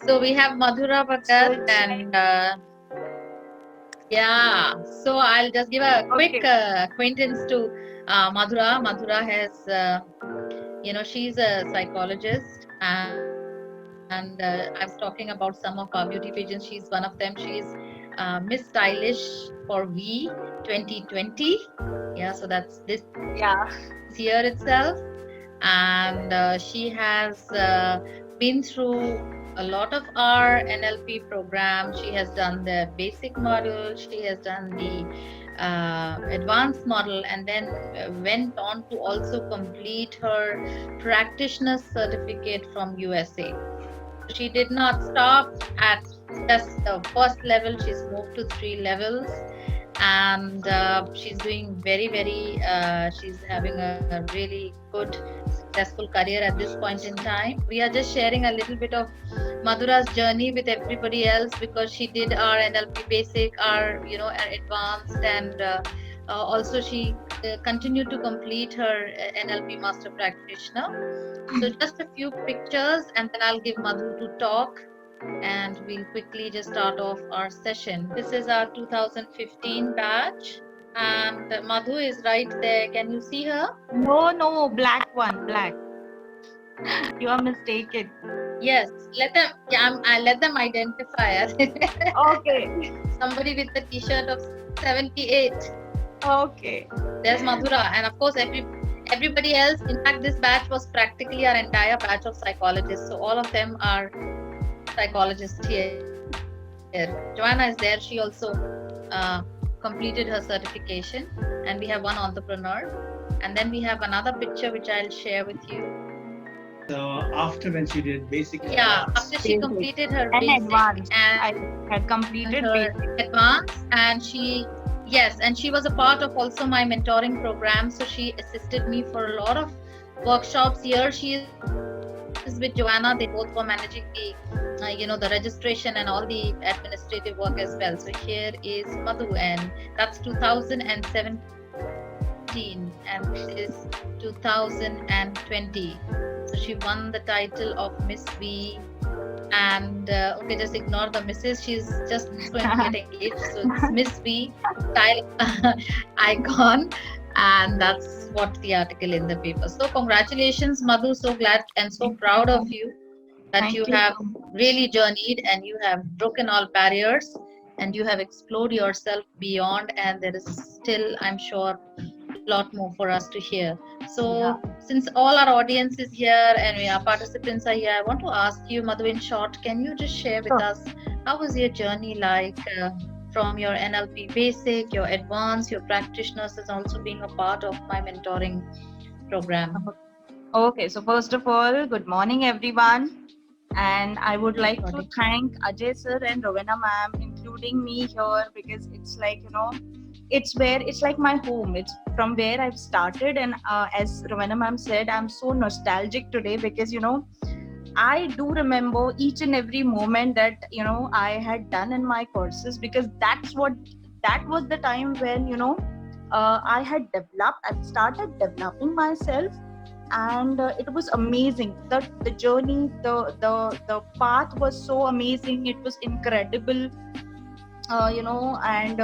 So we have Madhura So Bhagat it's like, and yeah. So I'll just give a quick okay. acquaintance to Madhura. Madhura has, she's a psychologist, and I was talking about some of our beauty pageants. She's one of them. She's Miss Stylish for V 2020. Yeah, so that's this year Yeah. itself. And she has been through a lot of our NLP program. She has done the basic model, she has done the advanced model, and then went on to also complete her practitioner certificate from USA. So she did not stop at just the first level, she's moved to 3 levels. And she's doing very, very, she's having a really good, successful career at this point in time. We are just sharing a little bit of Madhura's journey with everybody else because she did our NLP basic, our advanced, and also she continued to complete her NLP master practitioner. So just a few pictures, and then I'll give Madhu to talk, and we'll quickly just start off our session. This is our 2015 batch, and Madhu is right there. Can you see her? No, no, black one, black. You are mistaken. Yes. Let them. Yeah, I let them identify us. Okay. Somebody with a T-shirt of 78. Okay. There's Madhura, and of course everybody else. In fact, this batch was practically our entire batch of psychologists. So all of them are psychologists here. Joanna is there. She also completed her certification, and we have one entrepreneur. And then we have another picture which I'll share with you. So after when she did basic and Yeah, advanced. after she Basic completed her and basic advanced. I and had her completed basic. advanced, and yes, and she was a part of also my mentoring program. So she assisted me for a lot of workshops. Here she is with Joanna. They both were managing the the registration and all the administrative work as well. So here is Madhu, and that's 2017, and this is 2020. So she won the title of Miss V. And okay, just ignore the misses. She's just going to get engaged. So it's Miss V style icon, and that's what the article in the paper. So congratulations, Madhu. So glad and so Thank you proud of so much. you that you Thank you have so much. really journeyed and you have broken all barriers and you have explored yourself beyond. And there is still, I'm sure, a lot more for us to hear. So, Yeah. since all our audience is here and our participants are here, I want to ask you, Madhu, in short, can you just share with So, us how was your journey like from your NLP basic, your advanced, your practitioners, as also being a part of my mentoring program? okay. So first of all, good morning, everyone. And I would Good like to morning. thank Ajay sir and Ravina ma'am, including me here, because it's like, it's like my home. It's from where I've started. And as Ravina ma'am said, I'm so nostalgic today because, I do remember each and every moment that, I had done in my courses, because that was the time when, I started developing myself. And it was amazing. The journey, the path was so amazing. It was incredible. And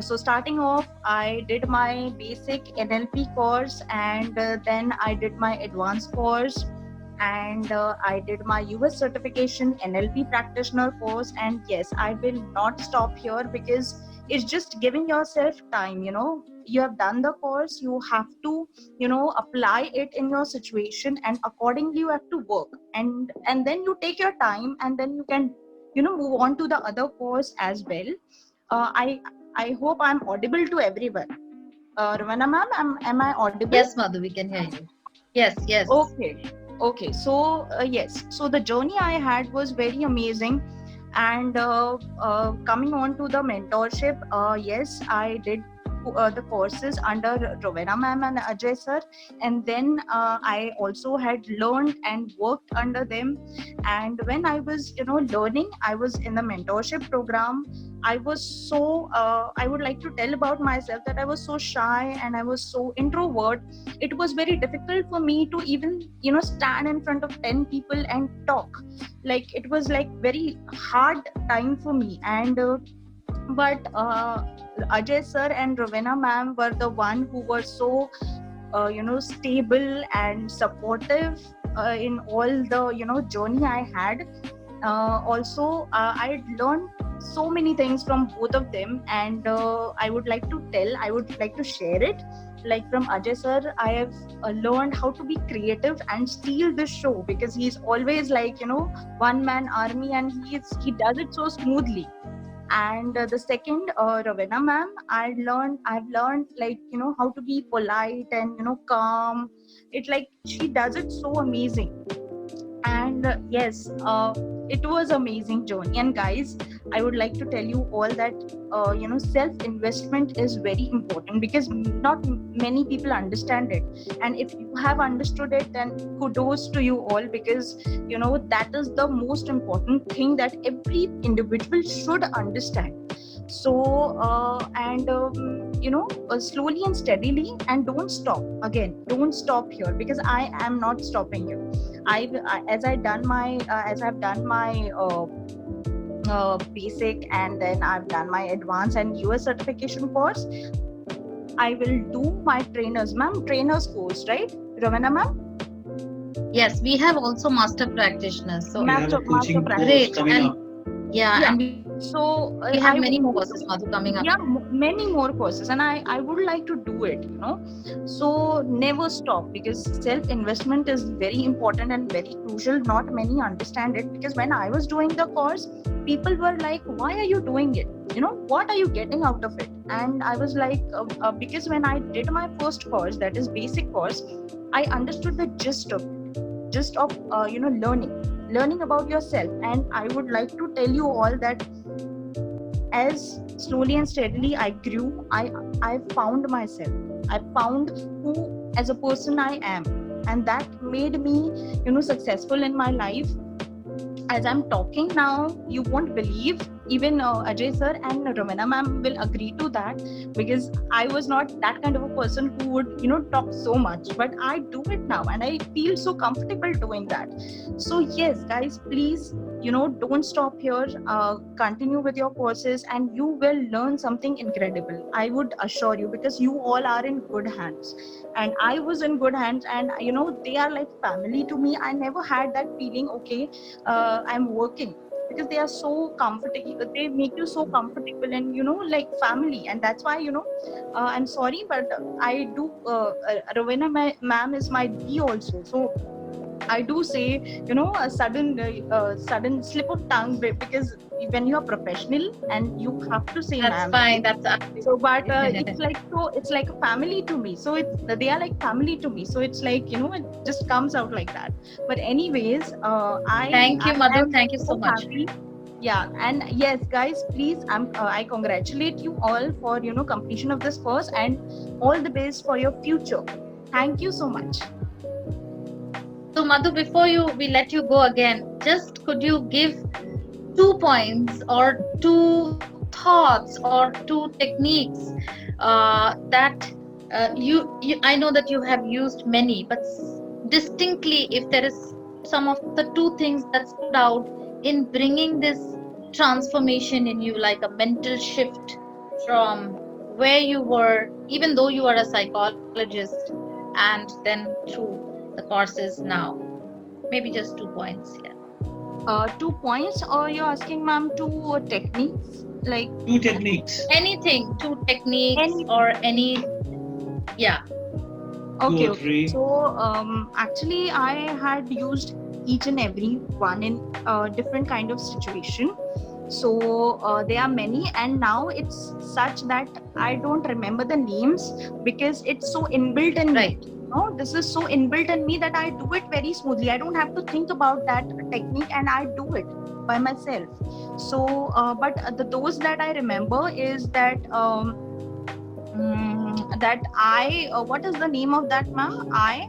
so starting off, I did my basic NLP course, and then I did my advanced course, and I did my US certification NLP practitioner course. And yes, I will not stop here, because it's just giving yourself time. You have done the course, you have to apply it in your situation, and accordingly you have to work, and then you take your time, and then you can move on to the other course as well. I hope I'm audible to everyone. Ravana ma'am, am I audible? Yes, Madhu, we can hear you. Yes, yes. Okay. Okay. So yes. So the journey I had was very amazing. And coming on to the mentorship, yes, I did the courses under Rowena ma'am and Ajay sir, and then I also had learned and worked under them. And when I was learning, I was in the mentorship program. I was so I would like to tell about myself that I was so shy and I was so introvert. It was very difficult for me to even stand in front of 10 people and talk. Like, it was like very hard time for me. And but Ajay sir and Rowena ma'am were the one who were so stable and supportive in all the journey I had. Also, I had learned so many things from both of them, and I would like to share it. Like, from Ajay sir, I have learned how to be creative and steal the show, because he's always like one man army, and he does it so smoothly. And the second, Ravina ma'am, I've learned, like, how to be polite and calm. It, like, she does it so amazing. And yes, it was amazing journey. And guys, I would like to tell you all that self investment is very important, because not many people understand it. And if you have understood it, then kudos to you all, because that is the most important thing that every individual should understand. So slowly and steadily, and don't stop. Again, don't stop here, because I am not stopping you. As I've done my basic, and then I've done my advanced and US certification course. I will do my trainers course, right, Ravana ma'am? Yes, we have also master practitioners. So We have a coaching course great. coming And up. yeah, and So we have I many would- more courses, Madhu, coming up. yeah, many more courses, and I would like to do it. So never stop, because self investment is very important and very crucial. Not many understand it, because when I was doing the course, people were like, why are you doing it? What are you getting out of it? And I was like, because when I did my first course, that is basic course, I understood the gist of learning about yourself. And I would like to tell you all that as slowly and steadily I grew, I found myself. I found who as a person I am, and that made me successful in my life. As I'm talking now, you won't believe. Even Ajay sir and Ramana ma'am will agree to that, because I was not that kind of a person who would talk so much, but I do it now, and I feel so comfortable doing that. So yes, guys, please don't stop here. Continue with your courses, and you will learn something incredible. I would assure you, because you all are in good hands, and I was in good hands, and they are like family to me. I never had that feeling, okay, I'm working, because they are so comfortable. They make you so comfortable, and like family. And that's why I'm sorry, but I do Rowena ma'am is my D also. So I do say a sudden slip of tongue, because when you are professional and you have to say That's ma'am. fine. That's So, but it's like a family to me. So they are like family to me. So it's like it just comes out like that. But anyways, Thank you, Madhu. am Thank you so much. happy. Yeah, and yes, guys, please, I congratulate you all for completion of this course, and all the best for your future. Thank you so much. So, Madhu, before we let you go again, just could you give 2 points or 2 thoughts or 2 techniques that I know that you have used many, but distinctly, if there is some of the 2 things that stood out in bringing this transformation in you, like a mental shift from where you were, even though you are a psychologist, and then through the courses now. Maybe just 2 points. Yeah. 2 points, or you're asking, ma'am, 2 techniques, like 2 techniques. Anything, 2 techniques Anything. or any. Yeah. okay, 2 or 3. So actually, I had used each and every one in different kind of situation. So there are many, and now it's such that I don't remember the names, because it's so inbuilt in me. Right. This is so inbuilt in me that I do it very smoothly. I don't have to think about that technique, and I do it by myself. So but those that I remember is that That I, what is the name of that, ma'am? I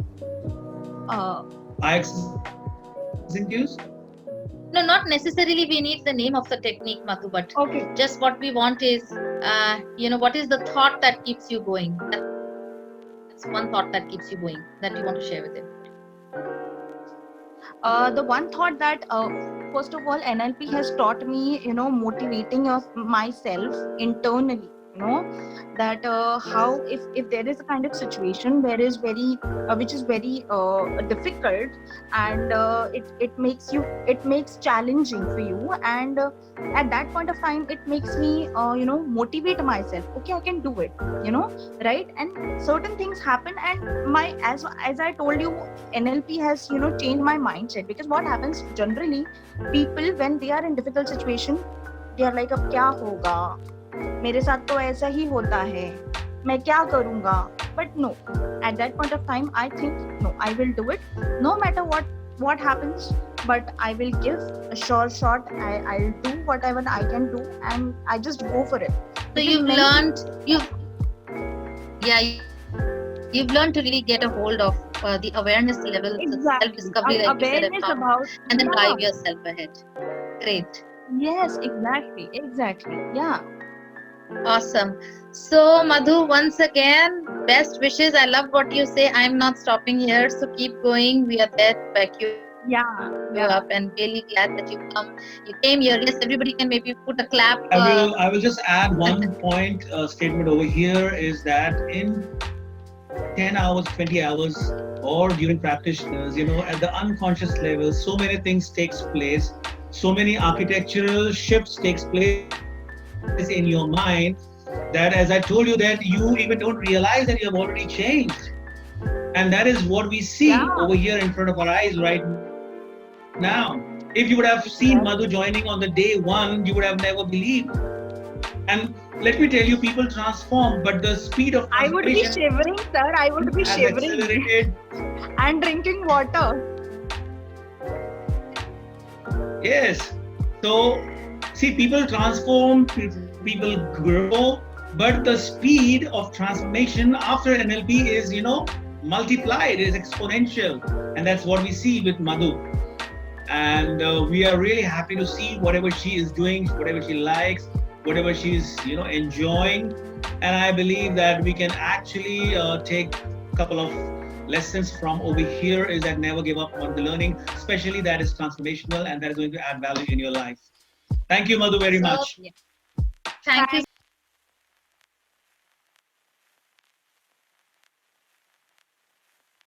induced. No, not necessarily we need the name of the technique, Madhu, but Okay. just what we want is, what is the thought that keeps you going? That's one thought that keeps you going that you want to share with him. The one thought that, first of all, NLP has taught me, motivating of myself internally. That how if there is a kind of situation where is very which is very difficult, and it makes challenging for you, and at that point of time it makes me motivate myself. Okay, I can do it. Right? And certain things happen, and my as I told you, NLP has changed my mindset, because what happens generally, people when they are in difficult situation, they are like, अब क्या होगा, मेरे साथ तो ऐसा ही होता है, मैं क्या करूंगा? But no, at that point of time I think, no, I will do it no matter what happens, but I will give a sure shot. I'll do whatever I can do, and I just go for it. So you've learned to really get a hold of the awareness level, Exactly. the self-discovery, like you said, Awareness about, and then yeah. drive yourself ahead. Great. Yes, exactly. Yeah. Awesome. So, Madhu, once again, best wishes. I love what you say. I'm not stopping here. So keep going. We are there to back you up, and really glad that you came here. Yes, everybody can maybe put a clap. I will just add one point statement over here, is that in 10 hours, 20 hours, or during practitioners, at the unconscious level, so many things takes place, so many architectural shifts takes place in your mind, that, as I told you, that you even don't realize that you have already changed. And that is what we see over here in front of our eyes right now. If you would have seen Madhu joining on the day one, you would have never believed. And let me tell you, people transform, but the speed of I would be shivering, sir. I would be shivering accelerated. And drinking water. Yes. So, see, people transform, people grow, but the speed of transformation after NLP is, multiplied, is exponential. And that's what we see with Madhu. And we are really happy to see whatever she is doing, whatever she likes, whatever she's enjoying. And I believe that we can actually take a couple of lessons from over here, is that never give up on the learning, especially that is transformational and that is going to add value in your life. Thank you, Madhu, very much. Thank you